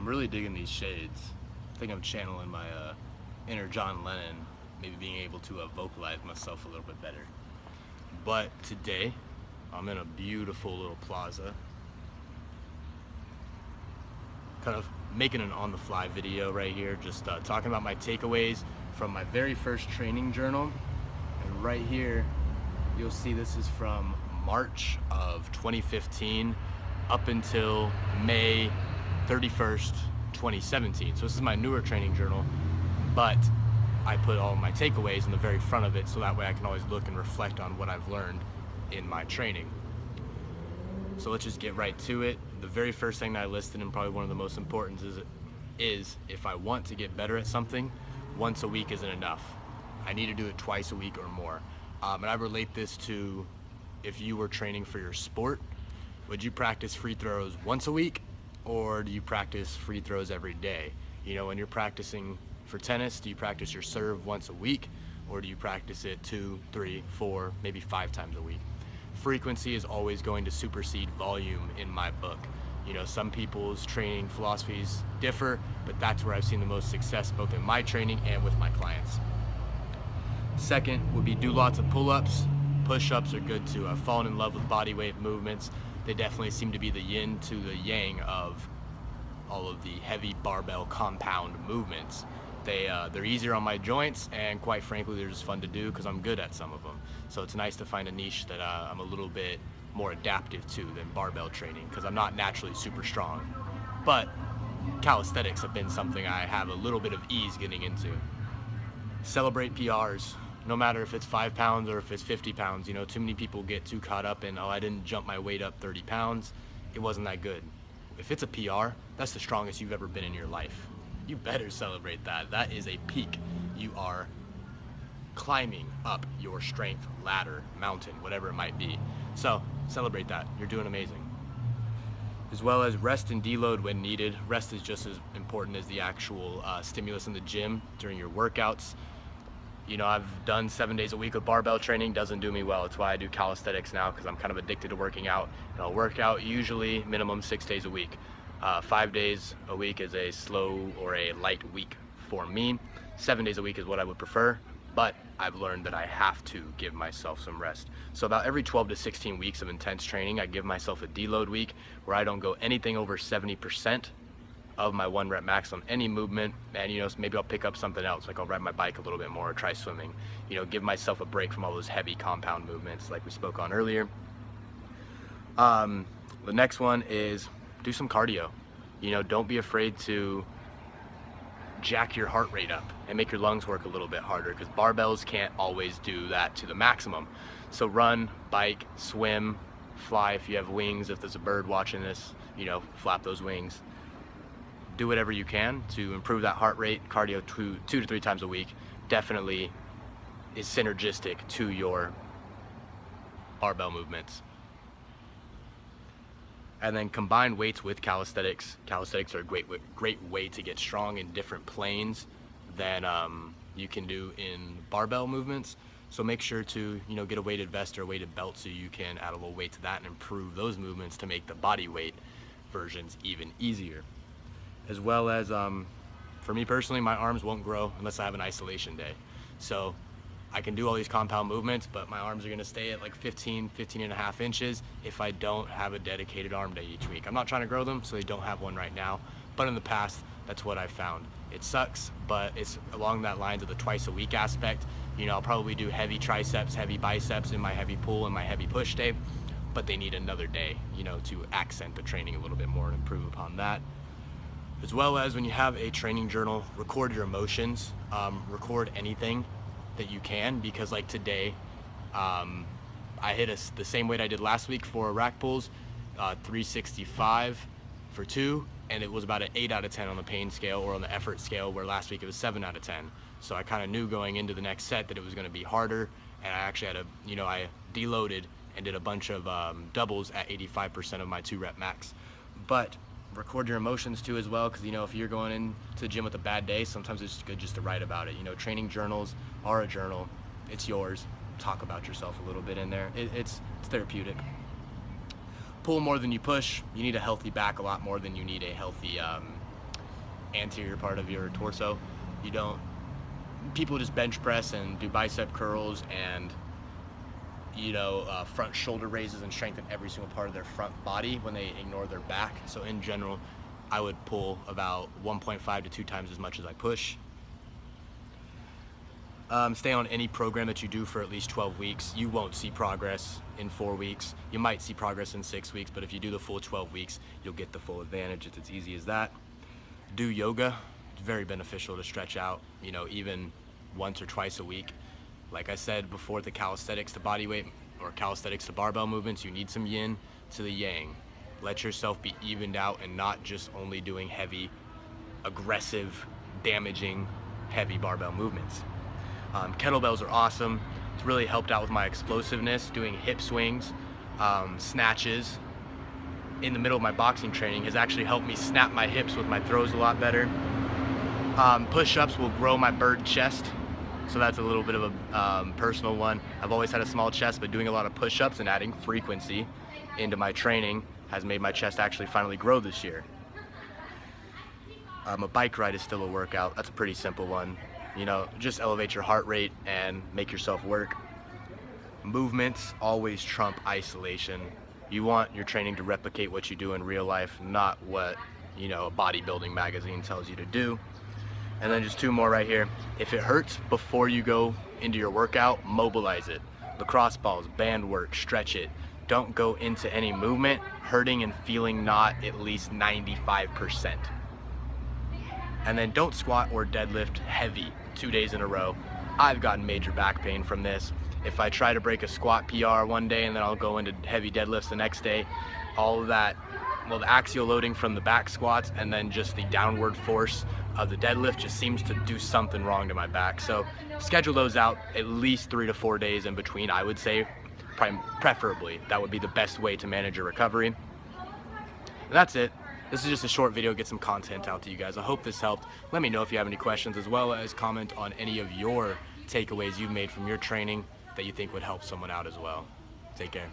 I'm really digging these shades. I think I'm channeling my inner John Lennon, maybe being able to vocalize myself a little bit better. But today, I'm in a beautiful little plaza, kind of making an on-the-fly video right here, just talking about my takeaways from my very first training journal. And right here, you'll see this is from March of 2015 up until May 31st, 2017. So this is my newer training journal, but I put all my takeaways in the very front of it so that way I can always look and reflect on what I've learned in my training. So let's just get right to it. The very first thing that I listed, and probably one of the most important, is if I want to get better at something, once a week isn't enough. I need to do it twice a week or more. And I relate this to if you were training for your sport, would you practice free throws once a week, or do you practice free throws every day? You know, when you're practicing for tennis, do you practice your serve once a week, or do you practice it 2, 3, 4, maybe 5 times a week? Frequency is always going to supersede volume in my book. You know, some people's training philosophies differ, but that's where I've seen the most success both in my training and with my clients. Second would be do lots of pull-ups. Push-ups are good too. I've fallen in love with body weight movements. They definitely seem to be the yin to the yang of all of the heavy barbell compound movements. They're easier on my joints, and quite frankly, they're just fun to do because I'm good at some of them. So it's nice to find a niche that I'm a little bit more adaptive to than barbell training, because I'm not naturally super strong. But calisthenics have been something I have a little bit of ease getting into. Celebrate PRs, no matter if it's 5 pounds or if it's 50 pounds. You know, too many people get too caught up in, oh, I didn't jump my weight up 30 pounds. It wasn't that good. If it's a PR, that's the strongest you've ever been in your life. You better celebrate that. That is a peak. You are climbing up your strength ladder, mountain, whatever it might be. So celebrate that. You're doing amazing. As well as rest and deload when needed. Rest is just as important as the actual stimulus in the gym during your workouts. You know, I've done 7 days a week of barbell training, doesn't do me well. It's why I do calisthenics now, because I'm kind of addicted to working out. And I'll work out usually minimum 6 days a week. 5 days a week is a slow or a light week for me. 7 days a week is what I would prefer, but I've learned that I have to give myself some rest. So about every 12 to 16 weeks of intense training, I give myself a deload week where I don't go anything over 70% of my 1 rep max on any movement. And you know, maybe I'll pick up something else, like I'll ride my bike a little bit more or try swimming. You know, give myself a break from all those heavy compound movements like we spoke on earlier. The next one is do some cardio. You know, don't be afraid to jack your heart rate up and make your lungs work a little bit harder, because barbells can't always do that to the maximum. So run, bike, swim, fly if you have wings. If there's a bird watching this, you know, flap those wings. Do whatever you can to improve that heart rate. Cardio 2 to 3 times a week definitely is synergistic to your barbell movements. And then combine weights with calisthenics. Calisthenics are a great way to get strong in different planes than you can do in barbell movements. So make sure to, you know, get a weighted vest or a weighted belt so you can add a little weight to that and improve those movements to make the body weight versions even easier. As well as, for me personally, my arms won't grow unless I have an isolation day. So I can do all these compound movements, but my arms are gonna stay at like 15 and a half inches if I don't have a dedicated arm day each week. I'm not trying to grow them, so they don't have one right now. But in the past, that's what I've found. It sucks, but it's along that lines of the twice a week aspect. You know, I'll probably do heavy triceps, heavy biceps in my heavy pull and my heavy push day, but they need another day, you know, to accent the training a little bit more and improve upon that. As well as when you have a training journal, record your emotions, record anything that you can, because like today, I hit the same weight I did last week for rack pulls, 365 for 2, and it was about an 8 out of 10 on the pain scale or on the effort scale, where last week it was 7 out of 10. So I kind of knew going into the next set that it was going to be harder, and I actually had I deloaded and did a bunch of doubles at 85% of my 2 rep max. But record your emotions too as well, because you know, if you're going into the gym with a bad day, sometimes it's good just to write about it. You know, training journals are a journal. It's yours. Talk about yourself a little bit in there. It's therapeutic. Pull more than you push. You need a healthy back a lot more than you need a healthy anterior part of your torso. People just bench press and do bicep curls and front shoulder raises and strengthen every single part of their front body when they ignore their back. So in general, I would pull about 1.5 to 2 times as much as I push. Stay on any program that you do for at least 12 weeks. You won't see progress in 4 weeks. You might see progress in 6 weeks, but if you do the full 12 weeks, you'll get the full advantage. It's as easy as that. Do yoga. It's very beneficial to stretch out, even once or twice a week. Like I said before, the calisthenics to body weight or calisthenics to barbell movements, you need some yin to the yang. Let yourself be evened out and not just only doing heavy, aggressive, damaging, heavy barbell movements. Kettlebells are awesome. It's really helped out with my explosiveness, doing hip swings, snatches. In the middle of my boxing training has actually helped me snap my hips with my throws a lot better. Push-ups will grow my bird chest. So that's a little bit of a personal one. I've always had a small chest, but doing a lot of push-ups and adding frequency into my training has made my chest actually finally grow this year. A bike ride is still a workout. That's a pretty simple one. Just elevate your heart rate and make yourself work. Movements always trump isolation. You want your training to replicate what you do in real life, not what, a bodybuilding magazine tells you to do. And then just 2 more right here. If it hurts before you go into your workout, mobilize it. Lacrosse balls, band work, stretch it. Don't go into any movement hurting and feeling not at least 95%. And then don't squat or deadlift heavy 2 days in a row. I've gotten major back pain from this. If I try to break a squat PR one day and then I'll go into heavy deadlifts the next day, all of that, the axial loading from the back squats and then just the downward force of the deadlift just seems to do something wrong to my back. So schedule those out at least 3 to 4 days in between, I would say, preferably. That would be the best way to manage your recovery. And that's it. This is just a short video, get some content out to you guys. I hope this helped. Let me know if you have any questions, as well as comment on any of your takeaways you've made from your training that you think would help someone out as well. Take care.